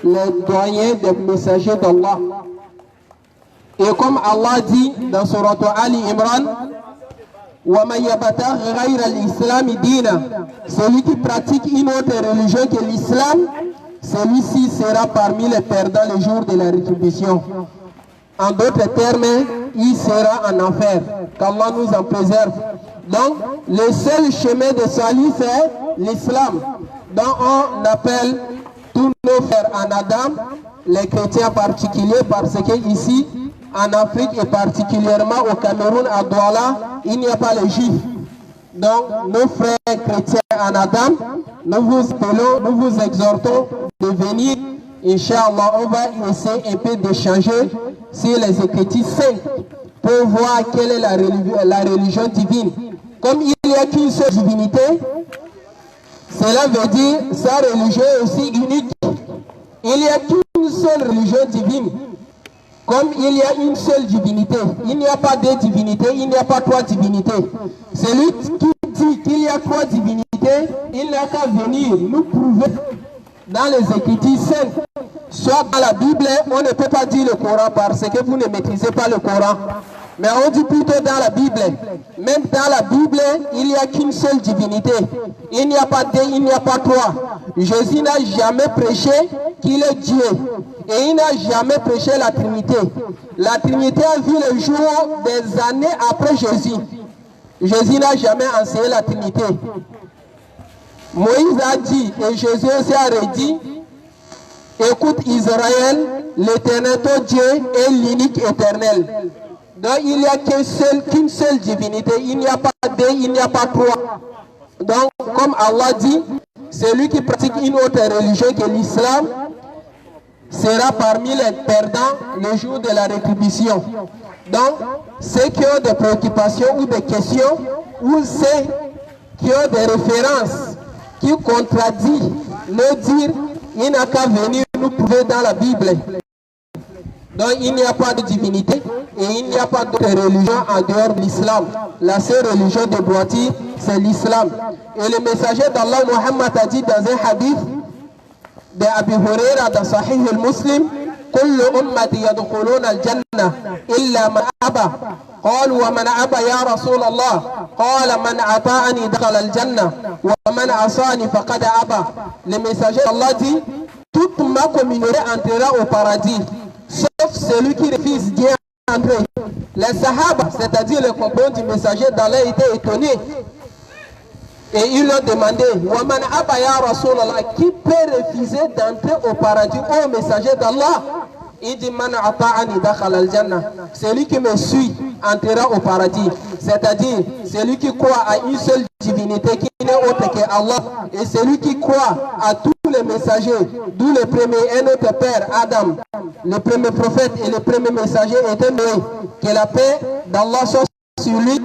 les doyens des messagers d'Allah. Et comme Allah dit dans Surat Ali Imran, وَمَنْ يَبْتَغِ غَيْرَ الْإِسْلَامِ دِينًا, celui qui pratique une autre religion que l'islam, celui-ci sera parmi les perdants le jour de la rétribution. En d'autres termes, il sera en enfer. Qu'Allah nous en préserve. Donc, le seul chemin de salut, c'est l'islam, dont on appelle tous nos frères en Adam, les chrétiens particuliers, parce que ici, en Afrique et particulièrement au Cameroun, à Douala, il n'y a pas les juifs. Donc, nos frères chrétiens en Adam, nous vous appelons, nous vous exhortons de venir. Inch'Allah, on va essayer un peu d'échanger sur les Écritures saintes pour voir quelle est la religion divine. Comme il n'y a qu'une seule divinité, cela veut dire sa religion est aussi unique. Il n'y a qu'une seule religion divine. Comme il y a une seule divinité, il n'y a pas deux divinités, il n'y a pas trois divinités. Celui qui dit qu'il y a trois divinités, il n'a qu'à venir nous prouver dans les Écritures saintes. Soit dans la Bible, on ne peut pas dire le Coran parce que vous ne maîtrisez pas le Coran. Mais on dit plutôt dans la Bible. Même dans la Bible, il n'y a qu'une seule divinité. Il n'y a pas deux, il n'y a pas trois. Jésus n'a jamais prêché qu'il est Dieu. Et il n'a jamais prêché la Trinité. La Trinité a vu le jour des années après Jésus. Jésus n'a jamais enseigné la Trinité. Moïse a dit, et Jésus aussi a redit, écoute Israël, l'éternel ton Dieu est l'unique éternel. Donc il n'y a qu'une seule divinité, il n'y a pas deux, il n'y a pas trois. Donc comme Allah dit, celui qui pratique une autre religion que l'islam sera parmi les perdants le jour de la rétribution. Donc ceux qui ont des préoccupations ou des questions, ou ceux qui ont des références qui contradisent le dire, il n'a qu'à venir nous prouver dans la Bible. Donc il n'y a pas de divinité et il n'y a pas d'autre religion en dehors de l'islam. La seule religion de droiture, c'est l'islam. Et le messager d'Allah Muhammad a dit dans un hadith de Abu Huraira dans Sahih al-Muslim, كل أمتي يدخلون الجنة إلا من أبى قال ومن أبى يا رسول الله قال من أطاعني دخل الجنة ومن عصاني فقد أبى. Le messager d'Allah dit, toute ma communauté entrera au paradis sauf celui qui refuse d'y entrer. Les Sahaba, c'est-à-dire les compagnons du messager d'Allah, étaient étonnés. Et ils l'ont demandé, Waman Abba ya Rasulallah, qui peut refuser d'entrer au paradis au messager d'Allah? Il dit, Man ata'ani dakhal al-jannah. Celui qui me suit entrera au paradis. C'est-à-dire, celui qui croit à une seule divinité qui n'est autre que Allah. Et celui qui croit à tous les messagers, d'où le premier et notre père Adam, le premier prophète et le premier messager était Noé. Que la paix d'Allah soit sur lui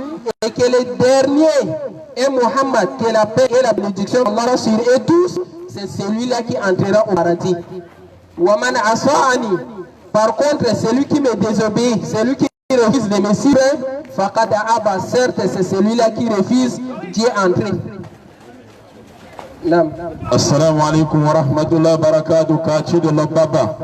et que le dernier est Muhammad, que la paix et la bénédiction d'Allah sur eux tous, c'est celui-là qui entrera au paradis. Waman asa'ani, par contre, celui qui me désobéit, celui qui refuse de me suivre, faqad aba, certes, c'est celui-là qui refuse d'y entrer. Assalamu alaikum wa rahmatullahi wa barakatuh, quartier de Lobaba.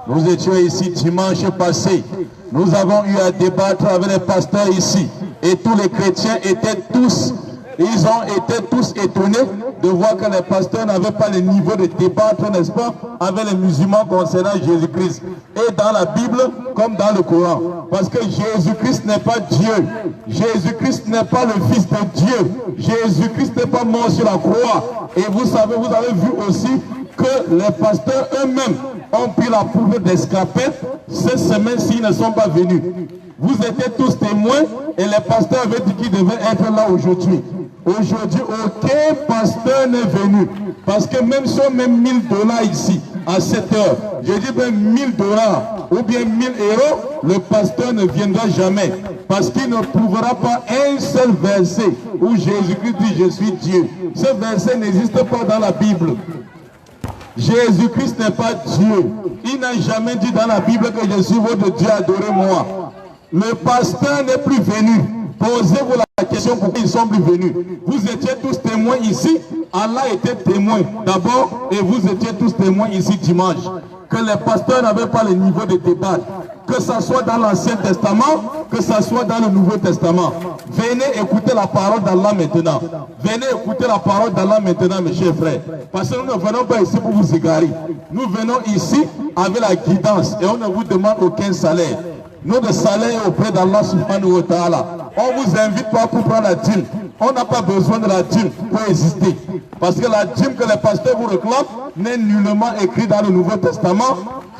Nous étions ici dimanche passé. Nous avons eu à débattre avec les pasteurs ici. Et tous les chrétiens étaient tous, ils ont été tous étonnés de voir que les pasteurs n'avaient pas le niveau de débattre, n'est-ce pas, avec les musulmans concernant Jésus-Christ. Et dans la Bible, comme dans le Coran. Parce que Jésus-Christ n'est pas Dieu. Jésus-Christ n'est pas le Fils de Dieu. Jésus-Christ n'est pas mort sur la croix. Et vous savez, vous avez vu aussi que les pasteurs eux-mêmes ont pris la poudre d'escapette cette semaine-ci, ils ne sont pas venus. Vous étiez tous témoins et les pasteurs avaient dit qu'ils devaient être là aujourd'hui. Aujourd'hui, aucun pasteur n'est venu. Parce que même si on met 1000 $ ici, à 7 heures, je dis bien 1000 $ ou bien 1000 euros, le pasteur ne viendra jamais. Parce qu'il ne trouvera pas un seul verset où Jésus-Christ dit je suis Dieu. Ce verset n'existe pas dans la Bible. Jésus-Christ n'est pas Dieu. Il n'a jamais dit dans la Bible que je suis votre Dieu, adorez-moi. Le pasteur n'est plus venu. Posez-vous la question. question pourquoi ils sont plus venus. Vous étiez tous témoins ici. Allah était témoin d'abord et vous étiez tous témoins ici dimanche. Que les pasteurs n'avaient pas le niveau de débat. Que ce soit dans l'Ancien Testament, que ce soit dans le Nouveau Testament. Venez écouter la parole d'Allah maintenant. Venez écouter la parole d'Allah maintenant, mes chers frères. Parce que nous ne venons pas ici pour vous égarer. Nous venons ici avec la guidance et on ne vous demande aucun salaire. Notre salaire est auprès d'Allah subhanahu wa ta'ala. On ne vous invite pas pour prendre la dîme. On n'a pas besoin de la dîme pour exister. Parce que la dîme que les pasteurs vous réclament n'est nullement écrite dans le Nouveau Testament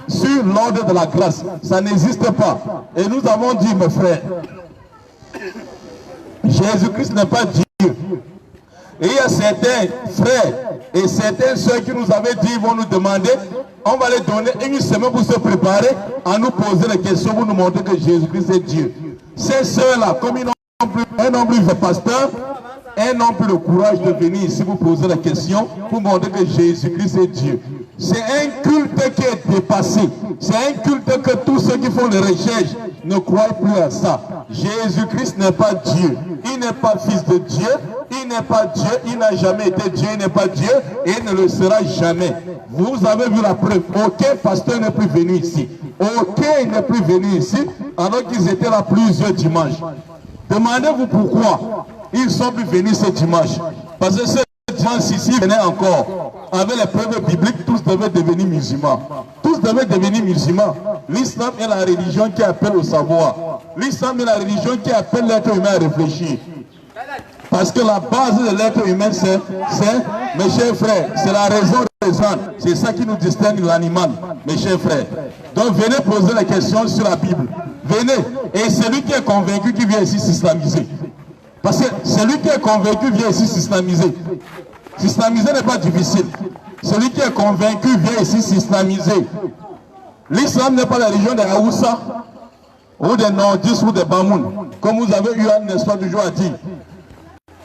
sur l'ordre de la grâce. Ça n'existe pas. Et nous avons dit, mes frères, Jésus-Christ n'est pas Dieu. Et il y a certains frères et certaines soeurs qui nous avaient dit, ils vont nous demander, on va les donner une semaine pour se préparer à nous poser les questions pour nous montrer que Jésus-Christ est Dieu. Ces soeurs-là, comme ils n'ont plus de pasteur, elles n'ont plus le courage de venir ici pour poser la question, pour montrer que Jésus-Christ est Dieu. C'est un culte qui est dépassé. C'est un culte que tous ceux qui font les recherches ne croient plus à ça. Jésus-Christ n'est pas Dieu. Il n'est pas fils de Dieu. Il n'est pas Dieu. Il n'a jamais été Dieu. Il n'est pas Dieu. Et il ne le sera jamais. Vous avez vu la preuve. Aucun pasteur n'est plus venu ici. Aucun n'est plus venu ici alors qu'ils étaient là plusieurs dimanches. Demandez-vous pourquoi ils sont plus venus ce dimanche. Parce que ce dimanche ici venait encore. Avec les preuves bibliques, tous devaient devenir musulmans. Tous devaient devenir musulmans. L'islam est la religion qui appelle au savoir. L'islam est la religion qui appelle l'être humain à réfléchir. Parce que la base de l'être humain, c'est, mes chers frères, c'est la raison raisonnable. C'est ça qui nous distingue de l'animal, mes chers frères. Donc venez poser la question sur la Bible. Venez. Et celui qui est convaincu qui vient ici s'islamiser. Parce que celui qui est convaincu vient ici s'islamiser. S'islamiser n'est pas difficile. Celui qui est convaincu vient ici s'islamiser. L'islam n'est pas la religion des Haoussa ou des Nordistes ou des Bamoun. Comme vous avez eu un espoir toujours à dire.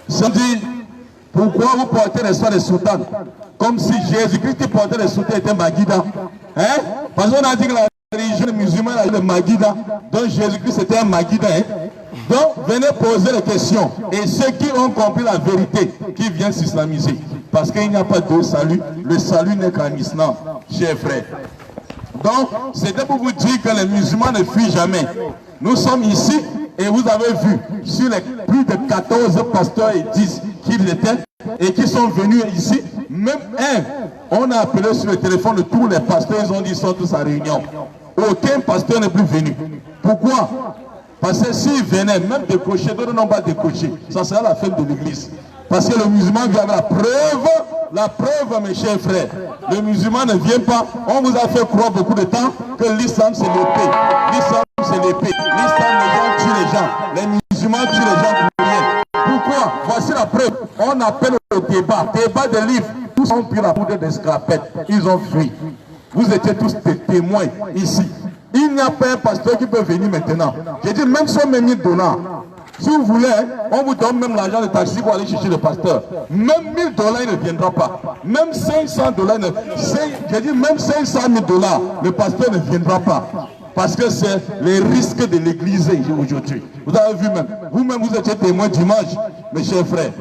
Ça dit, pourquoi vous portez l'espoir des sultans? Comme si Jésus-Christ qui portait les sultans était Magida. Hein? Parce qu'on a dit que la religion musulmane a eu le Magida. Donc Jésus-Christ était un Magida. Hein? Donc venez poser les questions. Et ceux qui ont compris la vérité, qui viennent s'islamiser. Parce qu'il n'y a pas de salut. Le salut n'est qu'en islam, chers frères. Donc c'était pour vous dire que les musulmans ne fuient jamais. Nous sommes ici et vous avez vu sur les plus de 14 pasteurs et 10 qu'ils étaient et qui sont venus ici. Même un, on a appelé sur le téléphone de tous les pasteurs, ils ont dit qu'ils sont tous à réunion. Aucun pasteur n'est plus venu. Pourquoi? Parce que s'ils venaient, même décocher, d'autres n'ont pas décoché. Ça sera la fin de l'église. Parce que le musulman vient avec la preuve, mes chers frères. Le musulman ne vient pas. On vous a fait croire beaucoup de temps que l'islam c'est l'épée. L'islam c'est l'épée. L'islam, les gens tuent les gens. Les musulmans tuent les gens pour rien. Pourquoi? Voici la preuve. On appelle au débat. Débat de livres. Tous ont pris la poudre d'escarpette. Ils ont fui. Vous étiez tous des témoins ici. Il n'y a pas un pasteur qui peut venir maintenant. J'ai dit, même si on met 1000 $, si vous voulez, on vous donne même l'argent de taxi pour aller chercher le pasteur. Même 1000 $, il ne viendra pas. Même 500 $, j'ai dit, même 500 000 $, le pasteur ne viendra pas. Parce que c'est les risques de l'église aujourd'hui. Vous avez vu même, vous-même vous étiez témoin dimanche, mes chers frères.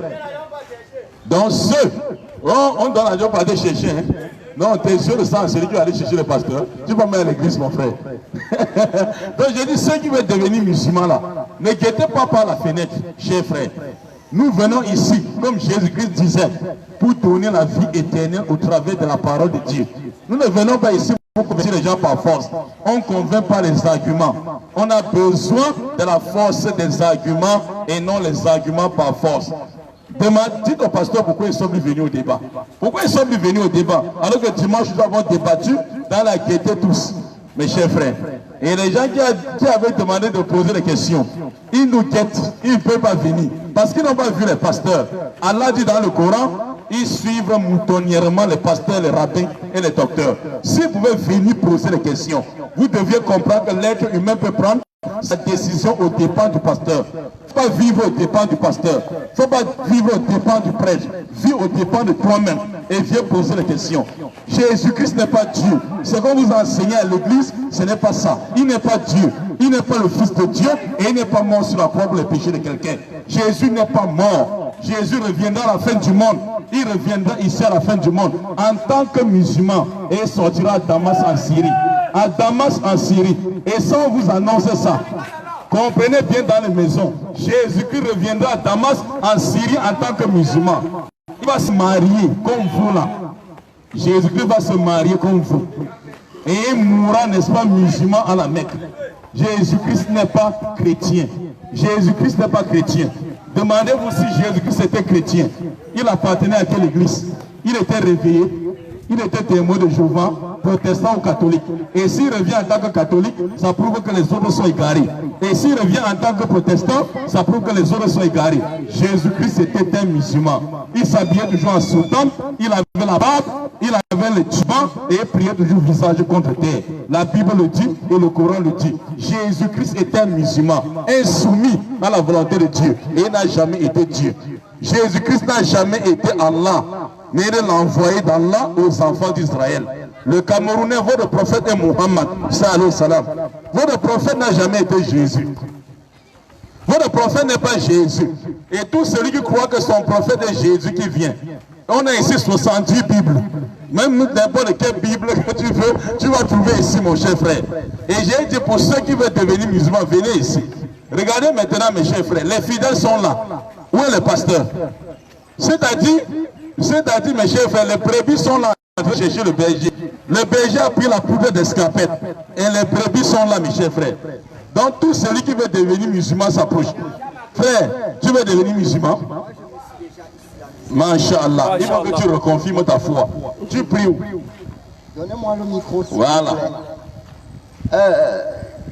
Donc ceux, on donne l'argent pour aller chercher. Hein. Non, tes yeux de sang, c'est lui qui va aller chercher le pasteur. Tu vas mettre à l'église, mon frère. Donc j'ai dit, ceux qui veulent devenir musulmans là, ne guettez pas par la fenêtre, chers frères. Nous venons ici, comme Jésus-Christ disait, pour donner la vie éternelle au travers de la parole de Dieu. Nous ne venons pas ici pour convaincre les gens par force. On ne convainc pas les arguments. On a besoin de la force des arguments et non les arguments par force. Dites au pasteur pourquoi ils sont plus venus au débat. Pourquoi ils sont plus venus au débat? Alors que dimanche, nous avons débattu dans la gaieté tous, mes chers frères. Et les gens qui avaient demandé de poser des questions, ils nous guettent, ils ne peuvent pas venir. Parce qu'ils n'ont pas vu les pasteurs. Allah dit dans le Coran, ils suivent moutonnièrement les pasteurs, les rabbins et les docteurs. Si vous pouvez venir poser des questions, vous deviez comprendre que l'être humain peut prendre sa décision au dépend du pasteur. Il ne faut pas vivre au dépend du pasteur. Il ne faut pas vivre au dépend du prêtre. Vivre au dépend de toi-même. et vient poser les questions. Jésus-Christ n'est pas Dieu. Ce qu'on vous enseignez à l'église, ce n'est pas ça. Il n'est pas Dieu. Il n'est pas le Fils de Dieu et il n'est pas mort sur la croix pour les péchés de quelqu'un. Jésus n'est pas mort. Jésus reviendra à la fin du monde. Il reviendra ici à la fin du monde en tant que musulman et sortira à Damas en Syrie. À Damas en Syrie. Et sans vous annoncer ça, comprenez bien dans les maisons, Jésus-Christ reviendra à Damas en Syrie en tant que musulman. Il va se marier comme vous là. Jésus-Christ va se marier comme vous. Et il mourra, n'est-ce pas, musulman à la Mecque. Jésus-Christ n'est pas chrétien. Jésus-Christ n'est pas chrétien. Demandez-vous si Jésus-Christ était chrétien. Il appartenait à quelle église? Il était réveillé. Il était témoin de Jéhovah, protestant ou catholique. Et s'il revient en tant que catholique, ça prouve que les autres sont égarés. Et s'il revient en tant que protestant, ça prouve que les autres sont égarés. Jésus-Christ était un musulman. Il s'habillait toujours en sultan, il avait la barbe, il avait le turban et il priait toujours visage contre terre. La Bible le dit et le Coran le dit. Jésus-Christ était un musulman, insoumis à la volonté de Dieu. Et il n'a jamais été Dieu. Jésus-Christ n'a jamais été Allah, mais il est l'envoyé d'Allah aux enfants d'Israël. Le Camerounais, votre prophète est Muhammad, salam salam. Votre prophète n'a jamais été Jésus. Votre prophète n'est pas Jésus. Et tout celui qui croit que son prophète est Jésus qui vient. On a ici 70 Bibles. Même n'importe quelle Bible que tu veux, tu vas trouver ici, mon cher frère. Et j'ai dit pour ceux qui veulent devenir musulmans, venez ici. Regardez maintenant, mes chers frères, les fidèles sont là. Où est le pasteur? C'est-à-dire, mes chers frères, les brebis sont là en train de chercher le berger. Le berger a pris la poudre d'escarpette. Et les brebis sont là, mes chers frères. Donc, tout celui qui veut devenir musulman s'approche. Frère, tu veux devenir musulman? Masha'Allah. Il faut que tu reconfirmes ta foi. Tu pries où? Donnez-moi le micro. Voilà.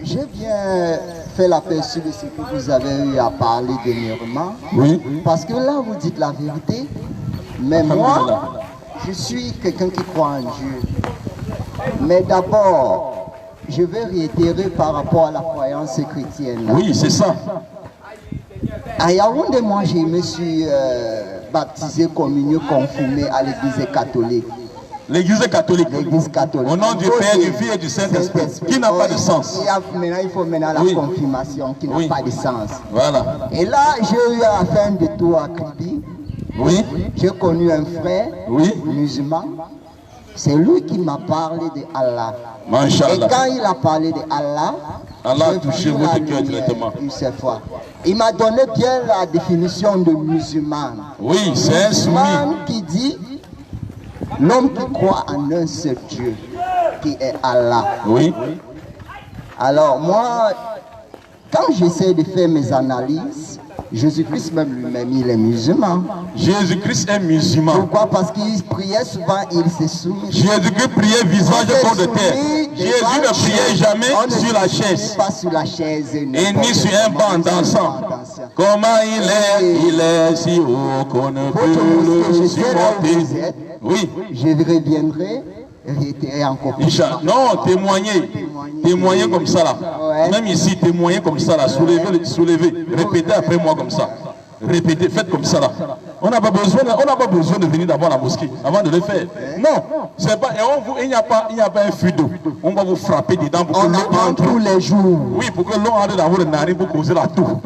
J'ai bien fait l'aperçu de ce que vous avez eu à parler dernièrement. Oui. Parce que là, vous dites la vérité. Mais moi, je suis quelqu'un qui croit en Dieu. Mais d'abord, je vais réitérer par rapport à la croyance chrétienne. Oui, c'est ça. À Yaoundé, moi, je me suis baptisé, communié, confirmé à l'église catholique. L'église catholique. L'église catholique. Au nom du Père, du Fils et du Saint-Esprit, qui n'a pas de sens. Il faut maintenant la confirmation qui n'a pas de sens. Voilà. Et là, j'ai eu à faire un détour à Kribi. Oui. J'ai connu un frère musulman. C'est lui qui m'a parlé de Allah. Masha'Allah. Et quand il a parlé de Allah, Allah a touché votre cœur directement. Il m'a donné bien la définition de musulman. Oui, c'est un soumis. Musulman qui dit l'homme qui croit en un seul Dieu, qui est Allah. Oui. Alors moi, quand j'essaie de faire mes analyses, Jésus-Christ même lui-même, il est musulman. Jésus-Christ est musulman. Pourquoi? Parce qu'il priait souvent, il se soumet. Jésus-Christ priait visage contre terre. Jésus ne priait jamais sur la chaise. Pas sur la chaise. Et ni sur un banc dansant. Comment il est si haut qu'on ne peut le supporter. Oui. Je reviendrai. Réitérer encore. Non, témoignez comme ça là. Ouais. Même ici, témoignez comme ça là. Soulevez. Répétez après moi comme ça. Répétez, faites comme ça là. On n'a pas besoin de venir d'abord à la mosquée avant de le faire. Non, c'est pas. Et il n'y a pas un fût d'eau. On va vous frapper dedans pour que l'eau entre tous les jours. Oui, pour que l'eau entre dans votre narine pour causer la toux.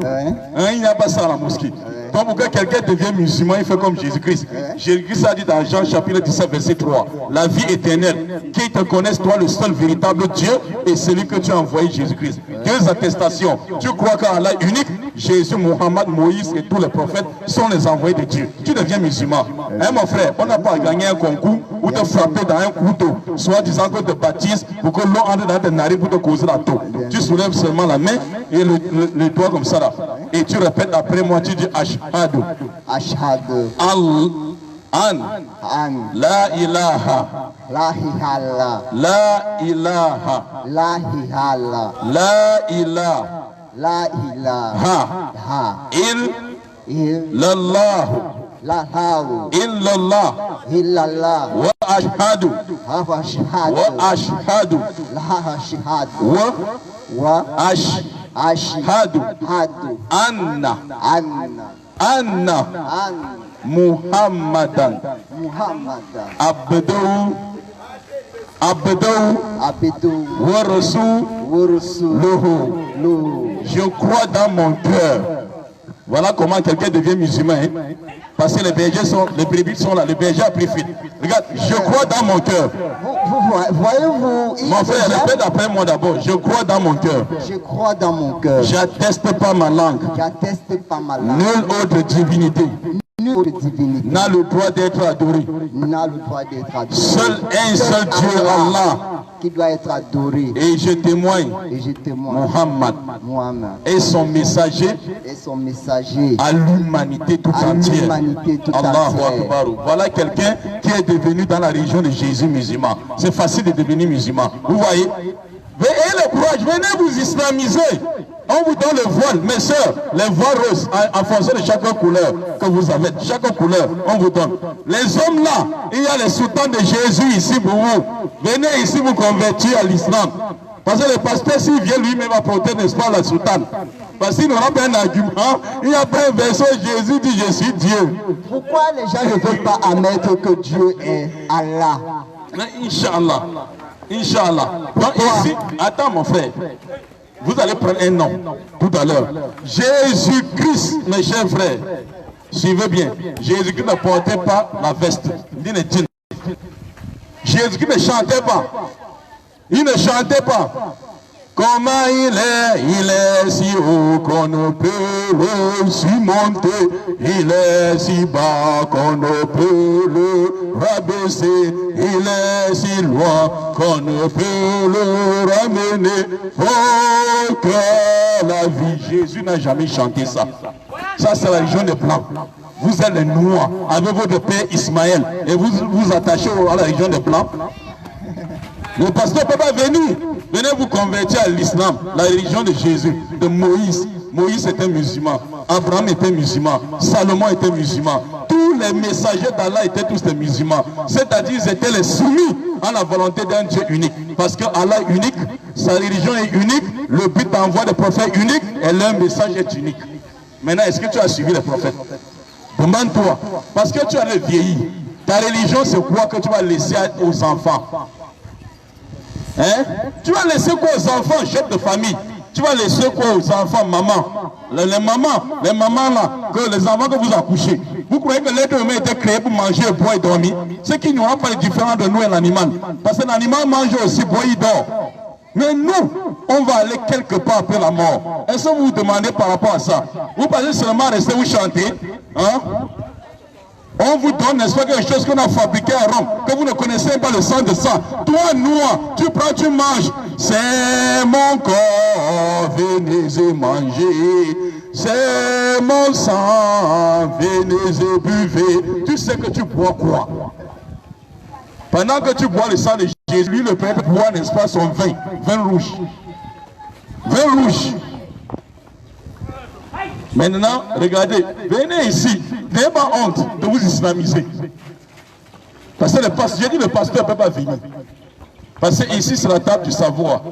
Il n'y a pas ça à la mosquée. Donc pour que quelqu'un devienne musulman, il fait comme Jésus-Christ. Jésus-Christ a dit dans Jean chapitre 17 verset 3, la vie éternelle, qu'ils te connaissent toi le seul véritable Dieu et celui que tu as envoyé Jésus-Christ. Deux attestations. Tu crois qu'Allah est unique, Jésus, Mohammed, Moïse et tous les prophètes sont les envoyés de Dieu. Tu deviens musulman. Hein mon frère, on n'a pas gagné un concours ou te frapper dans un couteau, soit disant que te baptise pour que l'eau entre dans tes narines pour te causer la toux. Tu soulèves seulement la main et le doigt comme ça là. Et tu répètes après moi, tu dis Ashhadu. Ashhadu. La ilaha. La ilaha. La ilaha. La ilaha. La ilaha. La ilaha. Ha. Illallah. Illallah. Illallah. Wa ashhadu. Wa ashhadu. Wa ashhadu. La ashhadu. Wa ashhadu. Hadu. Anna. Anna. Anna. Muhammadan Abdou wa rasuluhu. Je crois dans mon cœur. Voilà comment quelqu'un devient musulman. Hein? Parce que les brebis sont là. Le berger a pris fuite. Regarde, je crois dans mon cœur. Voyez-vous, mon frère, répète après moi d'abord. Je crois dans mon cœur. Je crois dans mon cœur. J'atteste pas ma langue. J'atteste pas ma langue. Nulle autre divinité n'a le droit d'être adoré. Seul un seul Dieu, Allah, qui doit être adoré. Et je témoigne, Muhammad et son messager, à l'humanité tout entière. Allahu Akbar. Voilà quelqu'un qui est devenu dans la région de Jésus musulman. C'est facile de devenir musulman. Vous voyez? Ayez le courage, venez vous islamiser. On vous donne le voile, mes soeurs, les voiles roses, en fonction de chaque couleur que vous avez. Chaque couleur, on vous donne. Les hommes là, il y a les sultans de Jésus ici pour vous. Venez ici vous convertir à l'islam. Parce que le pasteur, s'il vient lui-même apporter, n'est-ce pas, la sultane. Parce qu'il n'aura pas un argument. Il n'y a pas un verset, Jésus dit, je suis Dieu. Pourquoi les gens ne veulent pas admettre que Dieu est Allah? Inch'Allah. Inch'Allah. Donc ici, attends mon frère. Vous allez prendre un nom tout à l'heure. Jésus-Christ, mes chers frères. Suivez bien. Jésus-Christ ne portait pas la veste. Jésus-Christ ne chantait pas. Il ne chantait pas. Comment il est si haut qu'on ne peut le surmonter. Il est si bas qu'on ne peut le rabaisser. Il est si loin qu'on ne peut le ramener. Oh, que la vie. Jésus n'a jamais chanté ça. Ça, c'est la religion des Blancs. Vous êtes les Noirs avec votre père Ismaël et vous vous attachez à la religion des Blancs. Le pasteur ne peut pas venir. Venez vous convertir à l'islam, la religion de Jésus, de Moïse. Moïse était musulman, Abraham était musulman, Salomon était musulman. Tous les messagers d'Allah étaient tous des musulmans. C'est-à-dire ils étaient les soumis à la volonté d'un Dieu unique. Parce que Allah est unique, sa religion est unique, le but d'envoi des prophètes est unique et leur message est unique. Maintenant, est-ce que tu as suivi les prophètes? Demande-toi, parce que tu as vieilli. Ta religion, c'est quoi que tu vas laisser aux enfants? Hein? Tu vas laisser quoi aux enfants, chef de famille? Tu vas laisser quoi aux enfants, maman? Les mamans là, que les enfants que vous accouchez. Vous croyez que l'être humain était créé pour manger, boire et dormir? C'est qu'il n'y aura pas de différence de nous et l'animal. Parce que l'animal mange aussi, boit, il dort. Mais nous, on va aller quelque part après la mort. Est-ce que vous vous demandez par rapport à ça? Vous pensez seulement rester vous chanter? Hein? On vous donne, n'est-ce pas, quelque chose qu'on a fabriqué à Rome, que vous ne connaissez pas le sang de sang. Toi, noir, tu prends, tu manges. C'est mon corps, venez et mangez. C'est mon sang, venez et buvez. Tu sais que tu bois quoi? Pendant que tu bois le sang de Jésus, lui, le Père boit, n'est-ce pas, son vin rouge. Vin rouge. Maintenant, regardez, venez ici. N'ayez pas honte de vous islamiser. Parce que j'ai dit le pasteur ne peut pas venir. Parce que ici, c'est la table du savoir.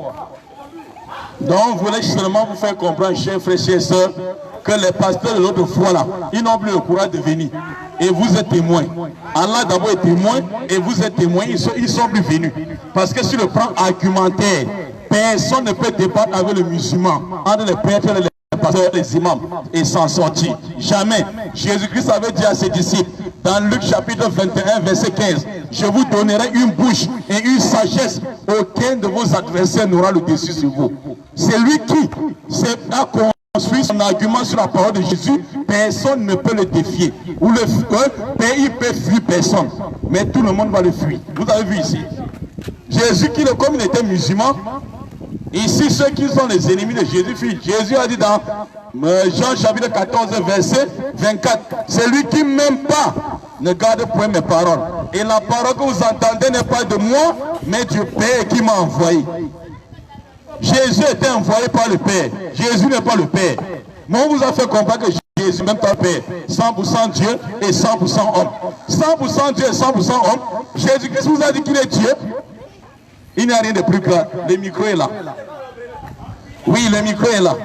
Donc, je voulais seulement vous faire comprendre, chers frères, chers sœurs, que les pasteurs de l'autre foi là, ils n'ont plus le courage de venir. Et vous êtes témoins. Allah d'abord est témoin et vous êtes témoins, ils sont plus venus. Parce que sur le plan argumentaire, personne ne peut débattre avec le musulman, entre les prêtres et les pasteurs, les imams, et s'en sortir. Jamais. Jésus-Christ avait dit à ses disciples, dans Luc chapitre 21, verset 15, je vous donnerai une bouche et une sagesse, aucun de vos adversaires n'aura le dessus sur vous. C'est lui qui a construit son argument sur la parole de Jésus, personne ne peut le défier. Ou le pays peut fuir personne, mais tout le monde va le fuir. Vous avez vu ici. Jésus, comme il était musulman, ici, ceux qui sont les ennemis de Jésus fuient. Jésus a dit dans Jean chapitre 14, verset 24, c'est lui qui m'aime pas, ne garde point mes paroles. Et la parole que vous entendez n'est pas de moi, mais du Père qui m'a envoyé. Jésus était envoyé par le Père. Jésus n'est pas le Père. Mais on vous a fait comprendre que Jésus n'est même pas Père. 100% Dieu et 100% homme. 100% Dieu et 100% homme. Jésus-Christ vous a dit qu'il est Dieu. Il n'y a rien de plus grave. Le micro est là. Oui, le micro est là.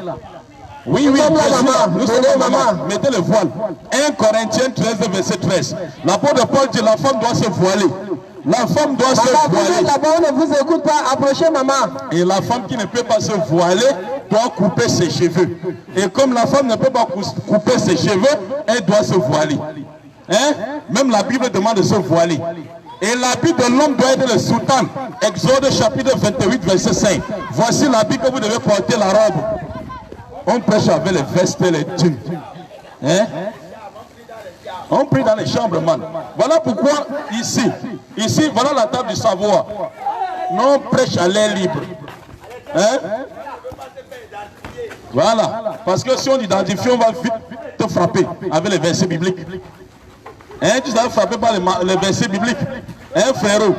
Oui, oui, nous sommes maman. Mettez le voile. 1 Corinthiens 13, verset 13. L'apôtre Paul dit la femme doit se voiler. La femme doit se voiler. Là-bas, on ne vous écoute pas. Approchez maman. Et la femme qui ne peut pas se voiler doit couper ses cheveux. Et comme la femme ne peut pas couper ses cheveux, elle doit se voiler. Hein? Même la Bible demande de se voiler. Et l'habit de l'homme doit être le soutane. Exode chapitre 28, verset 5. Voici l'habit que vous devez porter, la robe. On prêche avec les vestes et les thunes. Hein? On prie dans les chambres, man. Voilà pourquoi ici, voilà la table du savoir. Non, on prêche à l'air libre. Hein? Voilà. Parce que si on identifie, on va vite te frapper avec les versets bibliques. Hein? Tu vas frapper par les versets bibliques. Hein, frérot?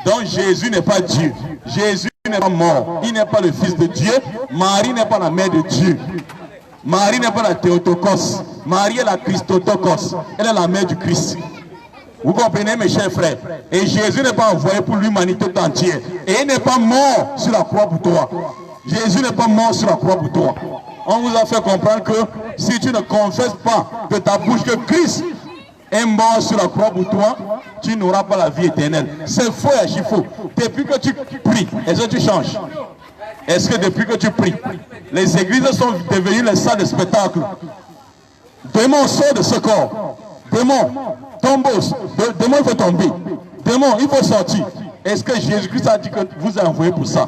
Donc Jésus n'est pas Dieu. Jésus n'est pas mort. Il n'est pas le Fils de Dieu. Marie n'est pas la mère de Dieu. Marie n'est pas la Théotokos. Marie est la Christotokos. Elle est la mère du Christ. Vous comprenez, mes chers frères? Et Jésus n'est pas envoyé pour l'humanité entière. Et il n'est pas mort sur la croix pour toi. Jésus n'est pas mort sur la croix pour toi. On vous a fait comprendre que si tu ne confesses pas de ta bouche que Christ est mort sur la croix pour toi, tu n'auras pas la vie éternelle. C'est faux et archi-faux. Depuis que tu pries, est-ce que tu changes? Est-ce que depuis que tu pries, les églises sont devenues les salles de spectacle? Démon, sort de ce corps. Démon, tombe. Démon, il faut tomber. Démon, il faut sortir. Est-ce que Jésus-Christ a dit que vous a envoyé pour ça?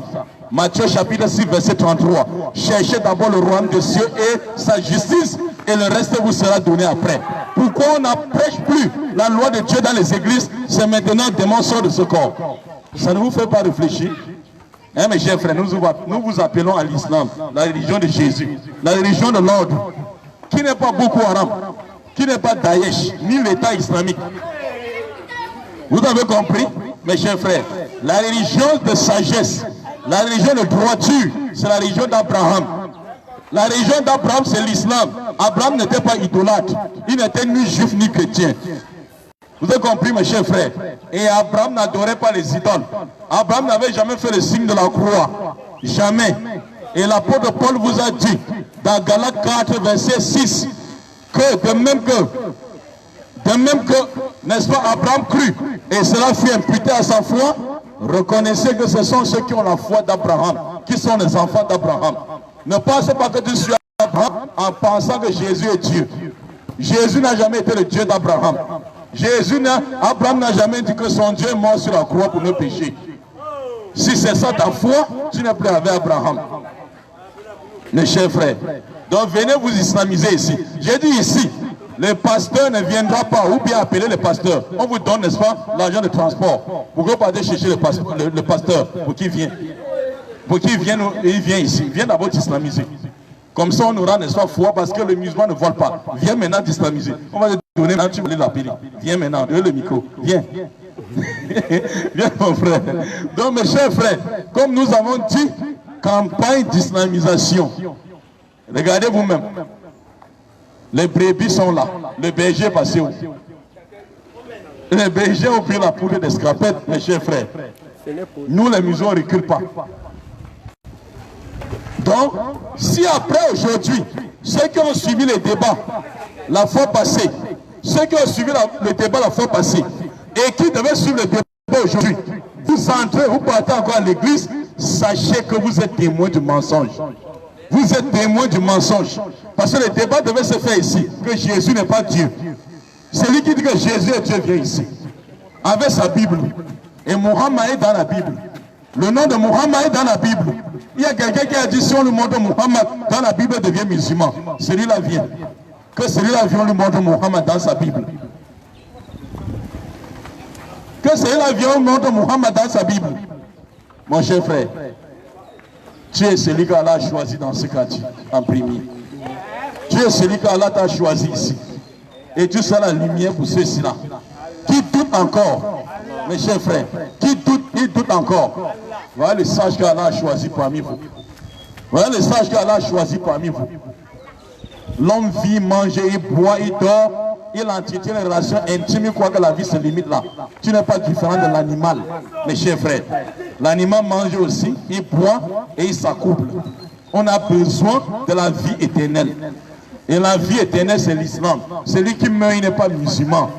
Matthieu chapitre 6, verset 33. Cherchez d'abord le royaume des cieux et sa justice, et le reste vous sera donné après. Pourquoi on n'apprêche plus la loi de Dieu dans les églises? C'est maintenant démon sort de ce corps. Ça ne vous fait pas réfléchir? Hein, mes chers frères, nous vous appelons à l'islam, la religion de Jésus, la religion de l'ordre, qui n'est pas Boko Haram, qui n'est pas Daesh, ni l'État islamique. Vous avez compris, mes chers frères? La religion de sagesse, la religion de droiture, c'est la religion d'Abraham. La religion d'Abraham, c'est l'islam. Abraham n'était pas idolâtre, il n'était ni juif ni chrétien. Vous avez compris, mes chers frères? Et Abraham n'adorait pas les idoles. Abraham n'avait jamais fait le signe de la croix. Jamais. Et l'apôtre Paul vous a dit, dans Galates 4, verset 6, que de même que, n'est-ce pas, Abraham crut, et cela fut imputé à sa foi, reconnaissez que ce sont ceux qui ont la foi d'Abraham, qui sont les enfants d'Abraham. Ne pensez pas que tu suis Abraham en pensant que Jésus est Dieu. Jésus n'a jamais été le Dieu d'Abraham. Abraham n'a jamais dit que son Dieu est mort sur la croix pour nos péchés. Si c'est ça ta foi, tu n'es plus avec Abraham. Mes chers frères, donc venez vous islamiser ici. J'ai dit ici, le pasteur ne viendra pas, ou bien appeler le pasteur. On vous donne, n'est-ce pas, l'argent de transport. Pour que vous partez chercher le pasteur, pour qu'il vienne. Pour qu'il vienne, il vient ici. Viens d'abord t'islamiser. Comme ça, on aura, n'est-ce pas, foi, parce que le musulman ne vole pas. Viens maintenant t'islamiser. On va te donner, maintenant tu vas l'appeler. Viens maintenant, donne le micro. Viens. Viens, mon frère. Donc, mes chers frères, comme nous avons dit, campagne d'islamisation. Regardez vous-même. Les brebis sont là. Le berger est passé où? Les bergers ont pris la poudre d'escarpette, mes chers frères. Nous, les musulmans, on ne recule pas. Donc, si après aujourd'hui, ceux qui ont suivi les débats la fois passée, ceux qui ont suivi le débat la fois passée, et qui devaient suivre le débat aujourd'hui, vous entrez, vous partez encore à l'église, sachez que vous êtes témoin du mensonge. Vous êtes témoin du mensonge. Parce que le débat devait se faire ici, que Jésus n'est pas Dieu. Celui qui dit que Jésus est Dieu vient ici, avec sa Bible. Et Muhammad est dans la Bible. Le nom de Muhammad est dans la Bible. Il y a quelqu'un qui a dit si on lui montre Muhammad dans la Bible, il devient musulman. Celui-là vient. Que celui-là vient, on lui montre Muhammad dans sa Bible. Que celui-là vient, on montre Muhammad dans sa Bible. Mon cher frère, tu es celui qu'Allah a choisi dans ce quartier, en premier. Tu es celui qu'Allah t'a choisi ici. Et tu seras la lumière pour ceux-ci-là. Qui doutent encore, mes chers frères, qui doutent, ils doutent encore. Voilà le sage qu'Allah a choisi parmi vous. Voilà le sage qu'Allah a choisi parmi vous. L'homme vit, mange, il boit, il dort, il entretient une relation intime, il croit que la vie se limite là. Tu n'es pas différent de l'animal, mes chers frères. L'animal mange aussi, il boit et il s'accouple. On a besoin de la vie éternelle. Et la vie éternelle, c'est l'islam. Celui qui meurt, il n'est pas musulman.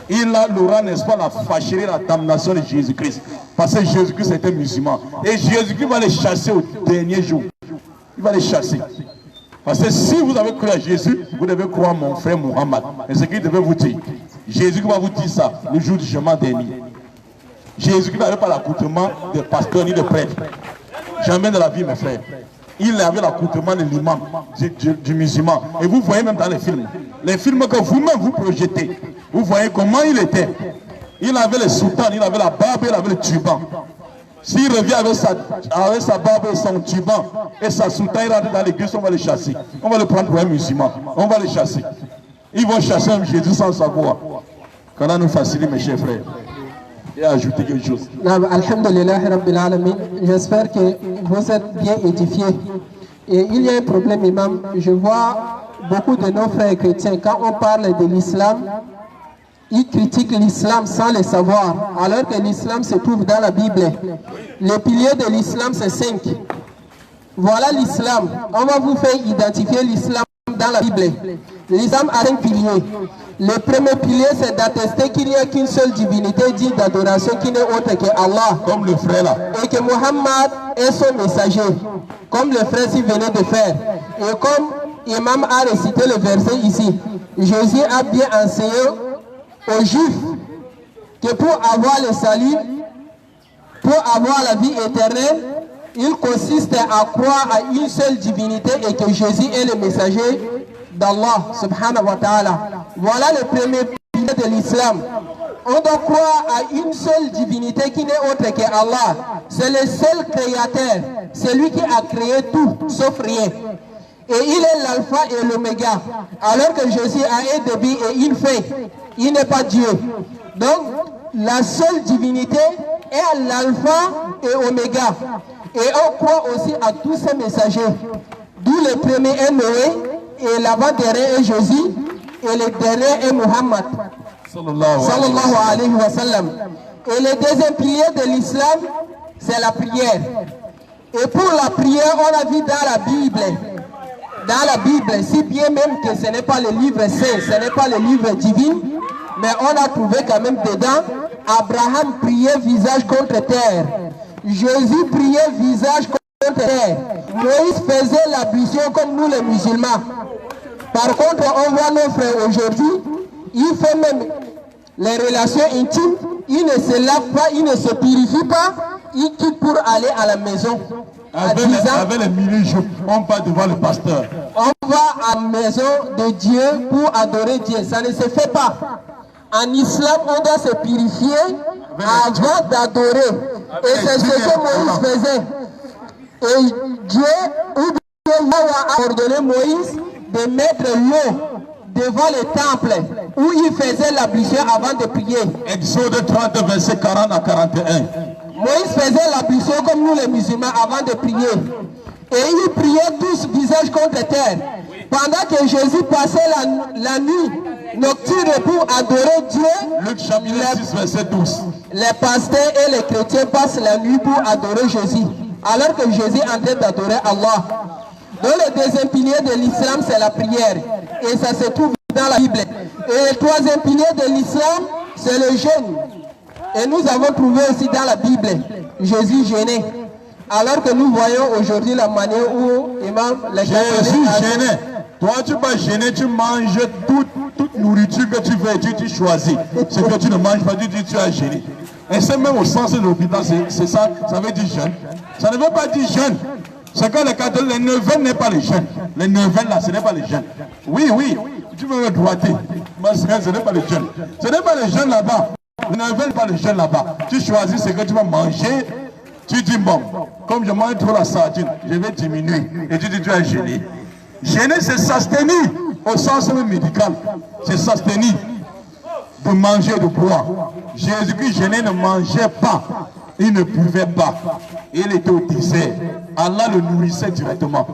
Il aura, n'est-ce pas, la fâcherie, la damnation de Jésus-Christ. Parce que Jésus-Christ était musulman. Et Jésus-Christ va les chasser au dernier jour. Il va les chasser. Parce que si vous avez cru à Jésus, vous devez croire mon frère Muhammad. Et ce qu'il devait vous dire. Jésus va vous dire ça le jour du jugement dernier. Jésus n'avait pas l'accoutrement de pasteur ni de prêtre. Jamais de la vie, mes frères. Il avait l'accoutrement de l'imam, du musulman. Et vous voyez même dans les films que vous-même vous projetez, vous voyez comment il était. Il avait le sultan, il avait la barbe, il avait le turban. S'il revient avec sa barbe et son turban et sa sultan, il rentre dans l'église, on va le chasser. On va le prendre pour un musulman. On va le chasser. Ils vont chasser un Jésus sans savoir. Qu'Allah nous facilite, mes chers frères. Et ajouter quelque chose. Alhamdulillah Rabbil Alamin. J'espère que vous êtes bien édifiés. Et il y a un problème, imam. Je vois beaucoup de nos frères chrétiens, quand on parle de l'islam, ils critiquent l'islam sans le savoir, alors que l'islam se trouve dans la Bible. Les piliers de l'islam, c'est 5. Voilà l'islam. On va vous faire identifier l'islam dans la Bible. L'islam a 5 piliers. Le premier pilier, c'est d'attester qu'il n'y a qu'une seule divinité digne d'adoration qui n'est autre que Allah. Comme le frère là. Et que Muhammad est son messager. Comme le frère s'y venait de faire. Et comme Imam a récité le verset ici, Jésus a bien enseigné aux Juifs que pour avoir le salut, pour avoir la vie éternelle, il consiste à croire à une seule divinité et que Jésus est le messager d'Allah subhanahu wa ta'ala. Voilà le premier pilier de l'islam. On doit croire à une seule divinité qui n'est autre que Allah. C'est le seul créateur, celui qui a créé tout, sauf rien. Et il est l'alpha et l'oméga. Alors que Jésus a un début et une fin. Il n'est pas Dieu. Donc, la seule divinité est l'alpha et oméga. Et on croit aussi à tous ces messagers. D'où le premier est Noé, et l'avant-dernier est Jésus, et le dernier est Muhammad. Sallallahu alayhi wa sallam. Et le deuxième pilier de l'islam, c'est la prière. Et pour la prière, on a vu dans la Bible, si bien même que ce n'est pas le livre saint, ce n'est pas le livre divin, mais on a trouvé quand même dedans, Abraham priait visage contre terre. Jésus priait visage contre terre. Moïse faisait l'ablution comme nous les musulmans. Par contre, on voit nos frères aujourd'hui, ils font même les relations intimes, ils ne se lavent pas, ils ne se purifient pas, ils quittent pour aller à la maison. Avec les milieux, on va devant le pasteur. On va à la maison de Dieu pour adorer Dieu. Ça ne se fait pas. En islam, on doit se purifier avant d'adorer. Et c'est ce que Moïse faisait. Et Dieu, ou Dieu a ordonné Moïse de mettre l'eau devant le temple où il faisait l'ablution avant de prier. Exode 30, verset 40 à 41. Moïse faisait l'ablution comme nous les musulmans avant de prier. Et ils priaient tous visage contre terre. Pendant que Jésus passait la nuit nocturne pour adorer Dieu, Luc chapitre 6, verset 12. Les pasteurs et les chrétiens passent la nuit pour adorer Jésus. Alors que Jésus est en train d'adorer Allah. Donc le deuxième pilier de l'islam, c'est la prière. Et ça se trouve dans la Bible. Et le troisième pilier de l'islam, c'est le jeûne. Et nous avons trouvé aussi dans la Bible, Jésus jeûnait. Alors que nous voyons aujourd'hui la manière où Jésus jeûnait. Toi, tu vas gêner, tu manges toute nourriture que tu veux, tu choisis. Ce que tu ne manges pas, tu dis tu as gêné. Et c'est même au sens de l'hôpital, c'est ça, ça veut dire jeûne. Ça ne veut pas dire jeûne. C'est que les catholiques, les neuvaines n'est pas les jeunes. Les neuvaines là, ce n'est pas les jeunes. Oui, tu veux me droiter. Mais ce n'est pas les jeunes. Ce n'est pas les jeunes là-bas. Les neuvaines n'est pas les jeunes là-bas. Tu choisis ce que tu vas manger. Tu dis bon, comme je mange trop la sardine, je vais diminuer. Et tu dis tu as gêné. Gêner, c'est s'abstenir au sens médical. C'est s'abstenir de manger, de boire. Jésus-Christ gêné ne mangeait pas. Il ne buvait pas. Il était au désert. Allah le nourrissait directement.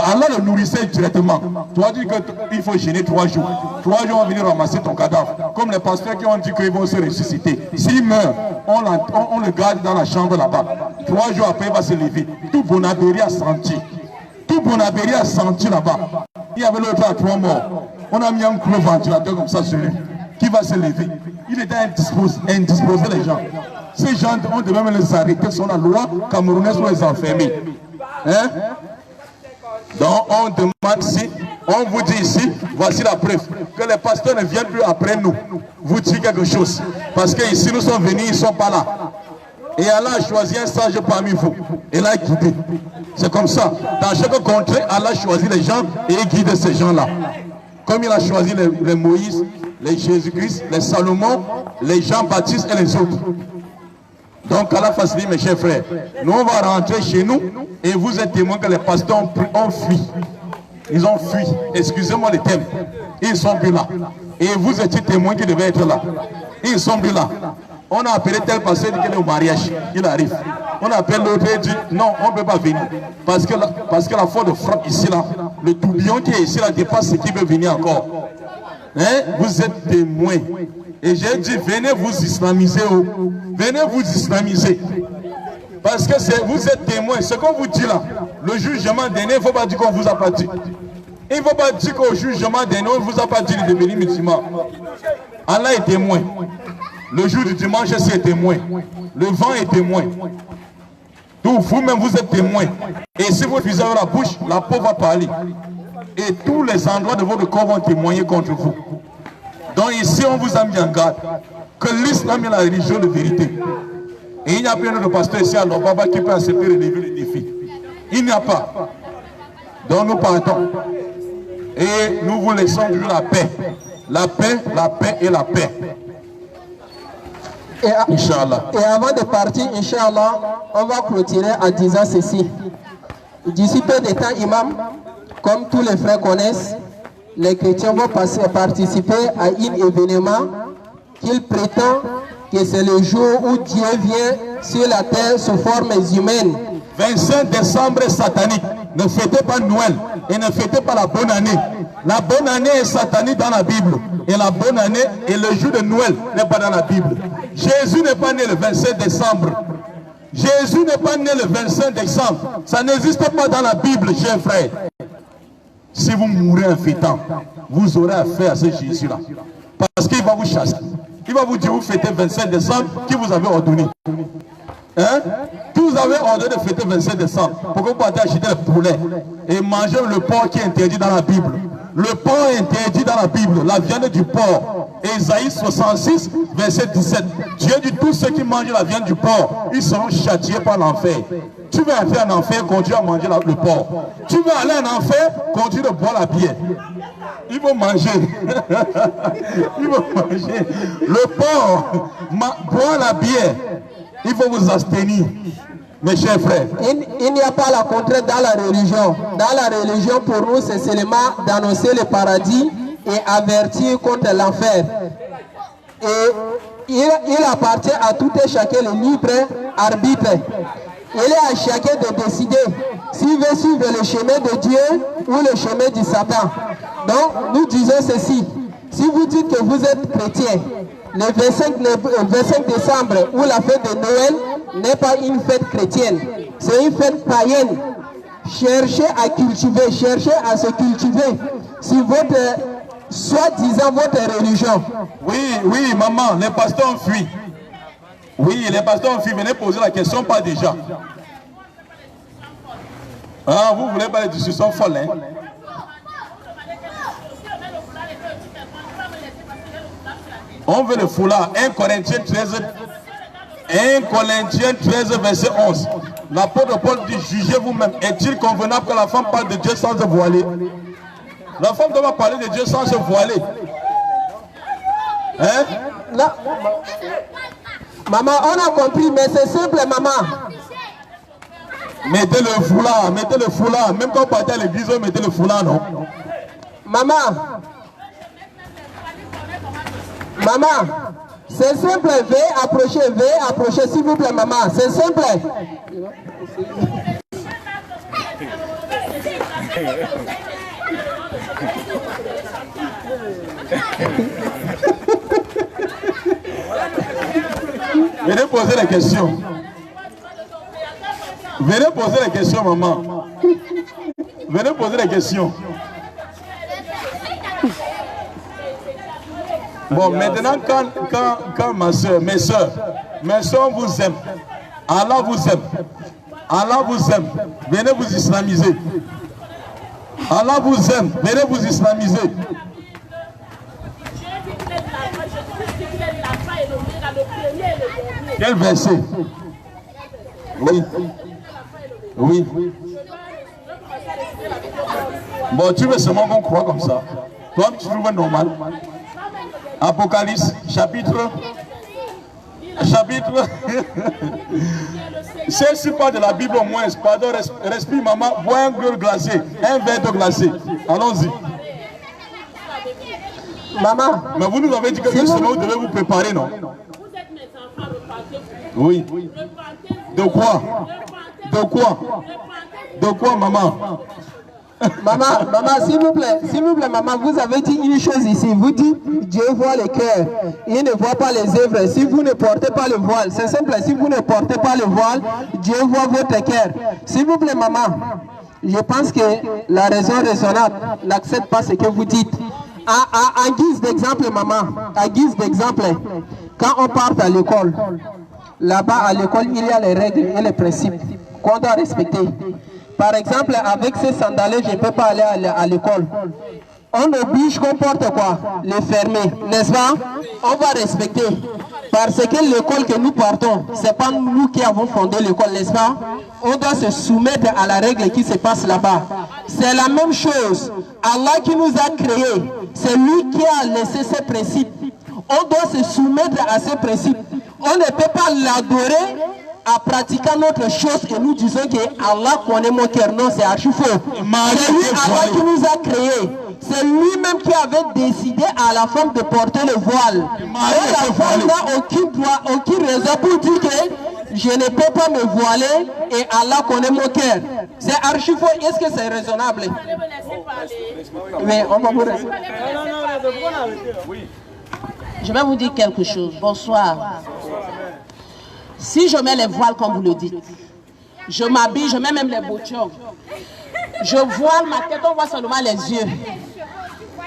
Allah le nourrissait directement. Tu as dit qu'il faut gêner 3 jours. 3 jours, on va venir ramasser ton cadavre. Comme les pasteurs qui ont dit qu'ils vont se ressusciter. S'il meurt, on le garde dans la chambre là-bas. 3 jours après, il va se lever. Tout Bonabéry a senti. Tout Bonabéry a senti là-bas. Il y avait l'autre à 3 morts. On a mis un gros ventilateur comme ça sur lui. Qui va se lever. Il était indisposé les gens. Ces gens, on devait même les arrêter sur la loi camerounaise pour les enfermer. Hein? Donc on demande si, on vous dit ici, voici la preuve, que les pasteurs ne viennent plus après nous, vous dire quelque chose. Parce que ici nous sommes venus, ils ne sont pas là. Et Allah a choisi un sage parmi vous, et l'a guidé. C'est comme ça. Dans chaque contrée, Allah a choisi les gens et il guide ces gens-là. Comme il a choisi les Moïse, les Jésus-Christ, les Salomon, les Jean-Baptiste et les autres. Donc Allah facilite mes chers frères. Nous on va rentrer chez nous et vous êtes témoins que les pasteurs ont fui. Ils ont fui. Excusez-moi les thèmes. Ils sont plus là. Et vous étiez témoins qui devaient être là. Ils sont plus là. On a appelé tel pasteur qu'il est au mariage. Il arrive. On appelle l'autre et dit non, on ne peut pas venir. Parce que la force de frappe ici là, le tourbillon qui est ici là dépasse ce qui veut venir encore. Hein? Vous êtes témoins. Et j'ai dit, venez vous islamiser. Venez vous islamiser. Parce que vous êtes témoins. Ce qu'on vous dit là, le jugement dernier, il ne faut pas dire qu'on vous a pas dit. Il ne faut pas dire qu'au jugement dernier, on ne vous a pas dit de devenir musulman. Allah est témoin. Le jour du dimanche, c'est témoin. Le vent est témoin. Tout vous-même, vous êtes témoin. Et si vous fusez la bouche, la peau va parler. Et tous les endroits de votre corps vont témoigner contre vous. Donc ici, on vous a mis en garde que l'islam est la religion de vérité. Et il n'y a pas de pasteur ici à l'Obaba qui peut accepter de relever le défi. Il n'y a pas. Donc nous partons. Et nous vous laissons toujours la paix. La paix, la paix et la paix. Inch'Allah. Et avant de partir, Inch'Allah, on va clôturer en disant ceci. D'ici peu de temps, imam, comme tous les frères connaissent, les chrétiens vont participer à un événement qu'ils prétendent que c'est le jour où Dieu vient sur la terre sous forme humaine. 25 décembre est satanique. Ne fêtez pas Noël et ne fêtez pas la bonne année. La bonne année est satanique dans la Bible. Et la bonne année et le jour de Noël n'est pas dans la Bible. Jésus n'est pas né le 25 décembre. Jésus n'est pas né le 25 décembre. Ça n'existe pas dans la Bible, chers frères. Si vous mourrez en fêtant, vous aurez affaire à ce Jésus-là. Parce qu'il va vous chasser. Il va vous dire, vous fêtez 25 décembre, qui vous avez ordonné. Hein? Qui vous avez ordonné de fêter 25 décembre. Pour que vous partez acheter le poulet et manger le porc qui est interdit dans la Bible. Le porc est interdit dans la Bible, la viande du porc. Ésaïe 66, verset 17. Dieu dit, tous ceux qui mangent la viande du porc, ils seront châtiés par l'enfer. Tu veux aller en enfer, continue à manger le porc. Tu veux aller en enfer, continue de boire la bière. Il faut manger. Il faut manger. Le porc, boire la bière. Il faut vous abstenir. Mes chers frères. Il n'y a pas la contrainte dans la religion. Dans la religion, pour nous, c'est seulement d'annoncer le paradis et avertir contre l'enfer. Et il appartient à tout et chacun le libre arbitre. Il est à chacun de décider s'il veut suivre le chemin de Dieu ou le chemin du Satan. Donc, nous disons ceci. Si vous dites que vous êtes chrétien, le 25 décembre ou la fête de Noël n'est pas une fête chrétienne, c'est une fête païenne. Cherchez à cultiver, cherchez à se cultiver sur votre, soi-disant votre religion. Oui, maman, les pasteurs ont fui. Oui, les pasteurs ont fui. Venez poser la question, pas déjà. Ah, vous voulez pas les discussions folles, hein? On veut le foulard. 1 Corinthiens 13, verset 11. L'apôtre Paul dit, jugez vous-même. Est-il convenable que la femme parle de Dieu sans se voiler? La femme doit parler de Dieu sans se voiler. Hein? Là, maman, on a compris, mais c'est simple, maman. Mettez le foulard. Même quand on partait à l'église, on mettait le foulard, non? Maman, c'est simple, veuillez approcher, s'il vous plaît, maman, c'est simple. Venez poser les questions. Venez poser les questions, maman. Venez poser les questions. Bon, maintenant, quand ma soeur, mes soeurs vous aiment. Allah vous aime. Allah vous aime. Venez vous islamiser. Allah vous aime. Venez vous islamiser. Quel verset? Oui. Oui. Bon, tu veux seulement qu'on croit comme ça. Toi, tu trouves normal. Apocalypse, chapitre. Si pas de la Bible au moins, pardon, respire maman, bois un verre glacé, un verre d'eau glacée. Allons-y. Maman. Mais vous nous avez dit que vous devez vous préparer, non? Oui. De quoi? De quoi? De quoi, maman? Maman, s'il vous plaît, maman, vous avez dit une chose ici. Vous dites, Dieu voit les cœurs, il ne voit pas les œuvres. Si vous ne portez pas le voile, c'est simple, si vous ne portez pas le voile, Dieu voit votre cœur. S'il vous plaît, maman, je pense que la raison raisonnable n'accepte pas ce que vous dites. En guise d'exemple, maman, en guise d'exemple, quand on part à l'école, là-bas à l'école, il y a les règles et les principes qu'on doit respecter. Par exemple, avec ces sandales, je ne peux pas aller à l'école. On oblige qu'on porte quoi? Les fermer, n'est-ce pas? On va respecter. Parce que l'école que nous portons, ce n'est pas nous qui avons fondé l'école, n'est-ce pas? On doit se soumettre à la règle qui se passe là-bas. C'est la même chose. Allah qui nous a créés, c'est lui qui a laissé ces principes. On doit se soumettre à ces principes. On ne peut pas l'adorer en pratiquant notre chose et nous disons que Allah connaît mon cœur. Non, c'est archi faux. C'est lui Allah qui nous a créés. C'est lui-même qui avait décidé à la femme de porter le voile. Et la femme n'a aucune raison pour dire que je ne peux pas me voiler et Allah connaît mon cœur. C'est archi faux. Est-ce que c'est raisonnable? Mais on va vous rester. Je vais vous dire quelque chose. Bonsoir. Si je mets les voiles comme vous le dites, je m'habille, je mets même les boutons, je voile ma tête, on voit seulement les yeux.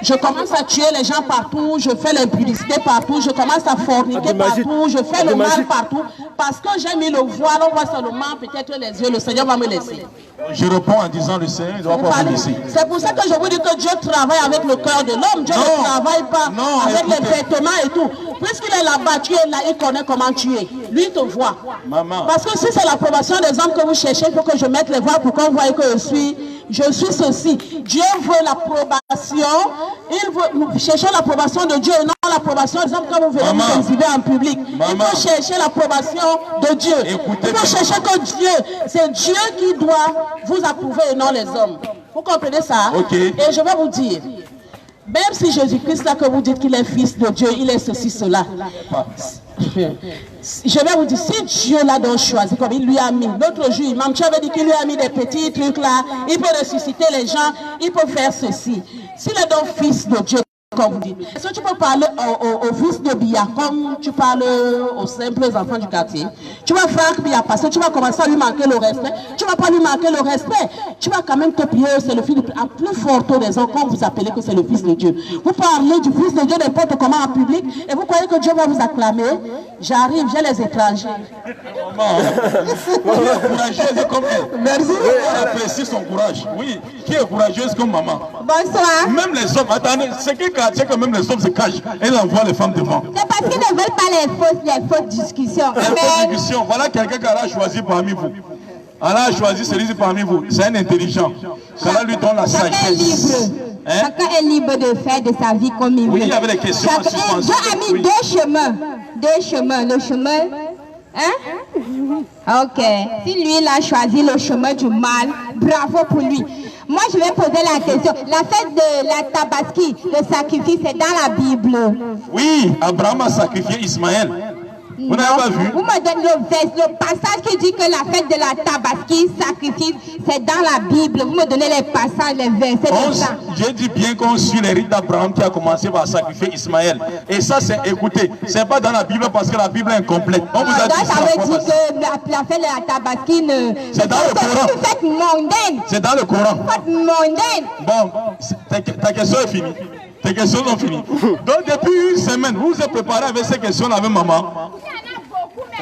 Je commence à tuer les gens partout, je fais l'impudicité partout, je commence à forniquer partout, je fais le mal partout. Parce que j'ai mis le voile, on voit seulement peut-être les yeux, le Seigneur va me laisser. Je réponds en disant le Seigneur ne doit pas vous laisser. C'est pour ça que je vous dis que Dieu travaille avec le cœur de l'homme. Dieu ne travaille pas avec les vêtements et tout. Puisqu'il est là-bas, tu es là, il connaît comment tu es. Lui, il te voit. Maman. Parce que si c'est l'approbation des hommes que vous cherchez, il faut que je mette les voiles pour qu'on voie que je suis ceci. Dieu veut l'approbation. Nous cherchons l'approbation de Dieu et non l'approbation des hommes quand vous venez vous exhiber en public. Il faut chercher l'approbation de Dieu. Il faut chercher que Dieu, c'est Dieu qui doit vous approuver et non les hommes. Vous comprenez ça? Et je vais vous dire, même si Jésus-Christ, là que vous dites qu'il est fils de Dieu, il est ceci, cela. Je vais vous dire, si Dieu l'a donc choisi, comme il lui a mis, l'autre jour, Imam, tu avais dit qu'il lui a mis des petits trucs là, il peut ressusciter les gens, il peut faire ceci. S'il est donc fils de Dieu, comme vous dites, est-ce que tu peux parler au fils de Bia, comme tu parles aux simples enfants du quartier? Tu vas Franck Bia passer, tu vas commencer à lui manquer le respect, tu ne vas pas lui manquer le respect, tu vas quand même te plier, c'est le fils de Dieu. À plus forte raison, quand vous appelez que c'est le fils de Dieu. Vous parlez du fils de Dieu n'importe comment en public, et vous croyez que Dieu va vous acclamer? J'arrive, j'ai les étrangers. Courageuse comme elle. Merci. Elle apprécie son courage. Oui, qui est courageuse comme maman. Bonsoir. Même les hommes, attendez, c'est que même les hommes se cachent. Elle envoie les femmes devant. C'est parce qu'ils ne veulent pas les fausses discussions. Les fausses discussions. Voilà quelqu'un qu'Allah a choisi parmi vous. Allah a choisi celui parmi vous. C'est un intelligent. Cela lui donne la sagesse. Chacun est libre de faire de sa vie comme il veut. Oui, il y avait des questions en suspension. Dieu a mis deux chemins. Le chemin... Hein? Ok. Si lui, il a choisi le chemin du mal, bravo pour lui. Moi, je vais poser la question. La fête de la Tabaski, le sacrifice, c'est dans la Bible. Oui, Abraham a sacrifié Ismaël. Vous n'avez pas vu? Vous me donnez le passage qui dit que la fête de la Tabaski, sacrifice, c'est dans la Bible. Vous me donnez les passages, les versets de ça. J'ai dit bien qu'on suit les rites d'Abraham qui a commencé par sacrifier Ismaël. Et ça, c'est, écoutez, c'est pas dans la Bible parce que la Bible est incomplète. On vous a dit ça veut dire que la fête de la Tabaski ne... C'est dans le Coran. C'est une fête mondaine. C'est dans le Coran. Fête mondaine. Bon, ta question est finie. Tes questions sont finies. Donc depuis une semaine, vous vous êtes préparé avec ces questions-là avec maman.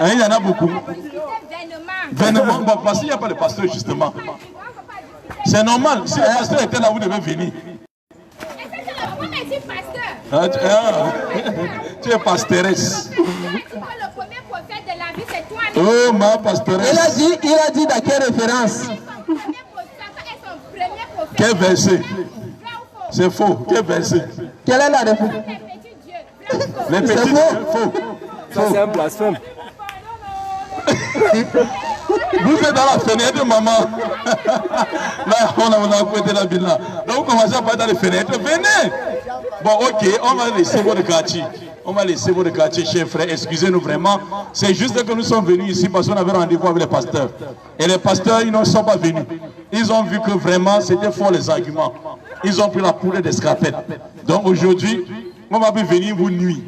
Il y en a beaucoup. Vénement. Bon, parce qu'il n'y a pas de pasteur justement. C'est normal. Si le pasteur était là, vous devez venir. Tu es pastoresse. Oh, ma pastoresse. Il a dit dans quelle référence? Quel verset? C'est faux. Quel verset? Quelle est la référence? Les petits dieux, faux. Ça, c'est un blasphème. Vous êtes dans la fenêtre de maman. Là, on a prêté la ville là. Donc vous commencez à parler dans les fenêtres. Venez. Bon, ok, on va laisser votre quartier. On va laisser votre quartier, chers frères. Excusez-nous vraiment. C'est juste que nous sommes venus ici parce qu'on avait rendez-vous avec les pasteurs. Et les pasteurs, ils ne sont pas venus. Ils ont vu que vraiment, c'était fort les arguments. Ils ont pris la poudre d'escarpette. Donc aujourd'hui, on va venir vous nuire.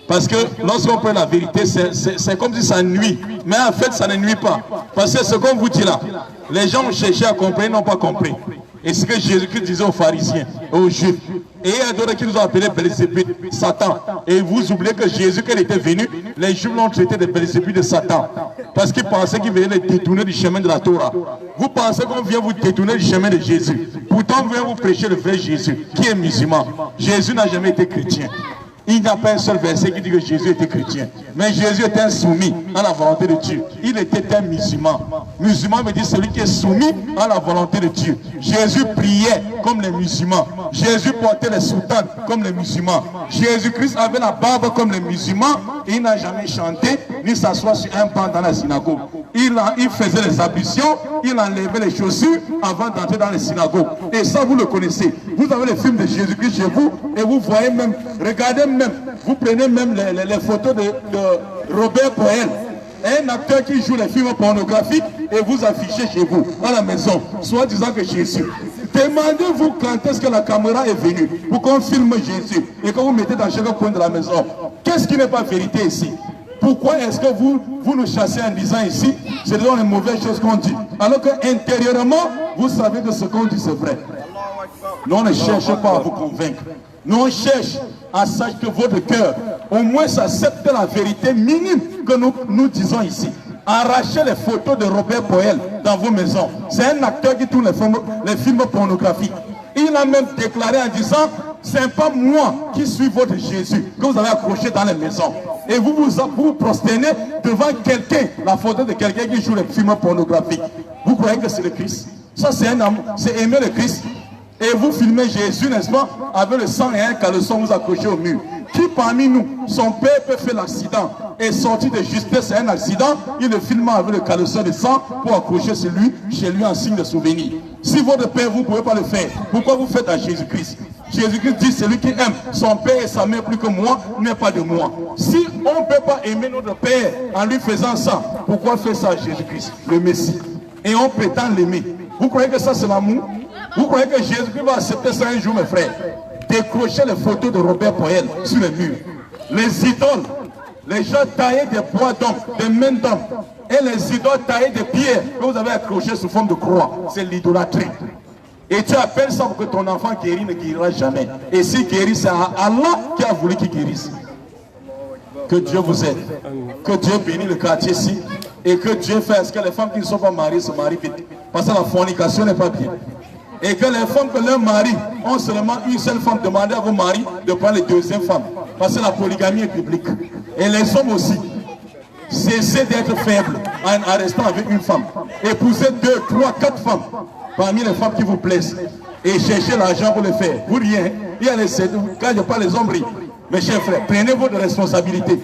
Parce que lorsqu'on prend la vérité, c'est comme si ça nuit. Mais en fait, ça ne nuit pas. Parce que ce qu'on vous dit là, les gens ont cherché à comprendre, ils n'ont pas compris. Et ce que Jésus-Christ disait aux pharisiens, aux juifs. Et il y a d'autres qui nous ont appelés Belzébuth, Satan. Et vous oubliez que Jésus, quand il était venu, les juifs l'ont traité de Belzébuth, de Satan. Parce qu'ils pensaient qu'il venait les détourner du chemin de la Torah. Vous pensez qu'on vient vous détourner du chemin de Jésus. Pourtant, on vient vous prêcher le vrai Jésus, qui est musulman. Jésus n'a jamais été chrétien. Il n'y a pas un seul verset qui dit que Jésus était chrétien. Mais Jésus était soumis à la volonté de Dieu. Il était un musulman. Musulman veut dire celui qui est soumis à la volonté de Dieu. Jésus priait comme les musulmans. Jésus portait les soutanes comme les musulmans. Jésus-Christ avait la barbe comme les musulmans. Il n'a jamais chanté ni s'asseoir sur un banc dans la synagogue. Il faisait les ablutions, il enlevait les chaussures avant d'entrer dans les synagogues. Et ça, vous le connaissez. Vous avez les films de Jésus-Christ chez vous et vous voyez même, regardez même, vous prenez même les photos de Robert Poel, un acteur qui joue les films pornographiques et vous affichez chez vous, à la maison, soit disant que Jésus. Demandez-vous quand est-ce que la caméra est venue pour qu'on filme Jésus et que vous mettez dans chaque coin de la maison. Qu'est-ce qui n'est pas vérité ici? Pourquoi est-ce que vous nous chassez en disant ici, c'est dans les mauvaises choses qu'on dit, alors qu'intérieurement, vous savez que ce qu'on dit c'est vrai. Nous, on ne cherche pas à vous convaincre. Nous, on cherche à savoir que votre cœur, au moins, accepte la vérité minime que nous disons ici. Arrachez les photos de Robert Poel dans vos maisons. C'est un acteur qui tourne les films pornographiques. Il a même déclaré en disant, c'est pas moi qui suis votre Jésus que vous avez accroché dans les maisons. Et vous vous prosternez devant quelqu'un, la photo de quelqu'un qui joue les films pornographiques. Vous croyez que c'est le Christ? Ça, c'est un amour, c'est aimer le Christ. Et vous filmez Jésus, n'est-ce pas, avec le sang et un caleçon, vous accrochez au mur. Qui parmi nous, son père peut faire l'accident et sortir de justesse, c'est un accident, il le filme avec le caleçon de sang pour accrocher chez lui en signe de souvenir. Si votre père, vous ne pouvez pas le faire, pourquoi vous faites à Jésus-Christ? Jésus-Christ dit, celui qui aime son père et sa mère plus que moi, n'est pas de moi. Si on ne peut pas aimer notre père en lui faisant ça, pourquoi faire ça à Jésus-Christ, le Messie? Et on prétend l'aimer. Vous croyez que ça c'est l'amour? Vous croyez que Jésus-Christ va accepter ça un jour, mes frères? Décrocher les photos de Robert Poel sur les murs. Les idoles, les gens taillés des bois d'hommes, des mains d'hommes, et les idoles taillées de pierres que vous avez accrochées sous forme de croix. C'est l'idolâtrie. Et tu appelles ça pour que ton enfant guérit, ne guérira jamais. Et s'il guérit, c'est Allah qui a voulu qu'il guérisse. Que Dieu vous aide. Que Dieu bénisse le quartier ici. Et que Dieu fasse que les femmes qui ne sont pas mariées se marient vite. Parce que la fornication n'est pas bien. Et que les femmes que leurs maris ont seulement une seule femme, demandez à vos maris de prendre les deuxième femmes. Parce que la polygamie est publique. Et les hommes aussi. Cessez d'être faibles en restant avec une femme. Épousez 2, 3, 4 femmes parmi les femmes qui vous plaisent. Et cherchez l'argent pour le faire. Vous rien. Il y a les quand je parle les hommes rient. Mes chers frères, prenez votre responsabilité.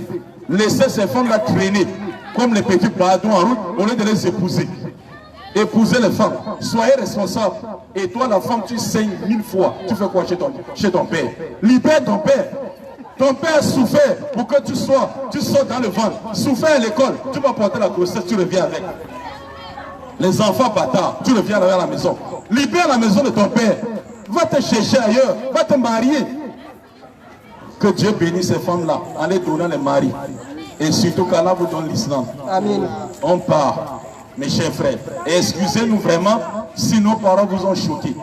Laissez ces femmes-là traîner comme les petits pardons en route au lieu de les épouser. Épousez les femmes. Soyez responsables. Et toi, la femme, tu saignes 1000 fois. Tu fais quoi chez ton père? Libère ton père. Ton père souffert pour que tu sois dans le ventre. Souffert à l'école, tu vas porter la grossesse, tu reviens avec. Les enfants bâtards, tu reviens avec à la maison. Libère la maison de ton père. Va te chercher ailleurs, va te marier. Que Dieu bénisse ces femmes-là en les donnant les maris. Et surtout qu'Allah vous donne l'islam. Amen. On part, mes chers frères. Et excusez-nous vraiment si nos parents vous ont choqué.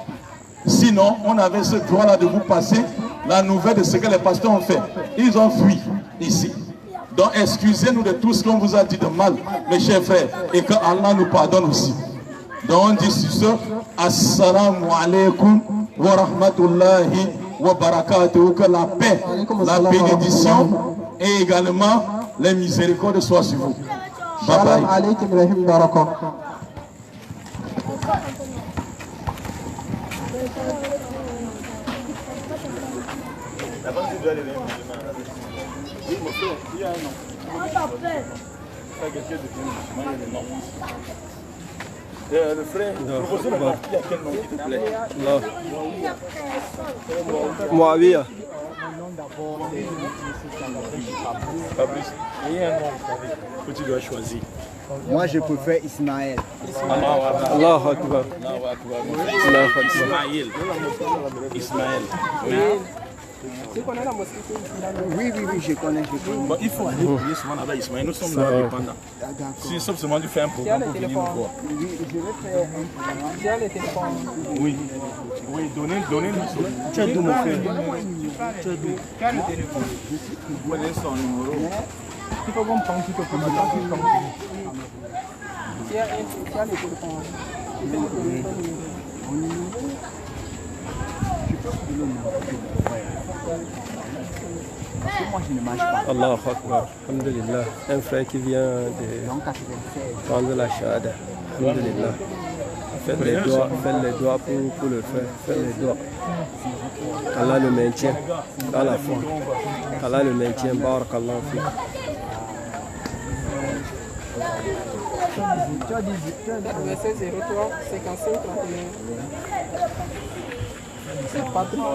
Sinon, on avait ce droit-là de vous passer la nouvelle de ce que les pasteurs ont fait. Ils ont fui ici. Donc excusez-nous de tout ce qu'on vous a dit de mal, mes chers frères, et que Allah nous pardonne aussi. Donc on dit sur ce, Assalamu alaikum wa rahmatullahi wa barakatuh, que la paix, la bénédiction et également les miséricordes soient sur vous. Bye bye. Alaikum rahim barakah. Le frère, proposez le parti à quel nom, s'il te plaît? Moabia. Fabrice, il y a un nom que tu dois choisir. Moi, je préfère Ismaël. Allahu Akbar. Ismaël. Oui, je connais. Bon, il faut aller prier souvent là-bas, Ismaël. Nous sommes là indépendants. Si sauf seulement tu fais un programme pour venir nous voir. Oui, je vais faire un programme. Oui, donnez-nous. Tu es d'où, mon frère? Tu es d'où? Quel est le téléphone? Vous connaissez son numéro? Il faut qu'on prenne tout le téléphone. Tu as le téléphone. Moi, je ne mange pas. Allahu Akbar. Alhamdulillah. Un frère qui vient de prendre la shahada. Alhamdulillah. Faites les doigts pour le faire. Faites les doigts. Allah le maintient dans la foi. Allah le maintient. Barakallahu fi. Verset 03, 55, 31. C'est pas trop.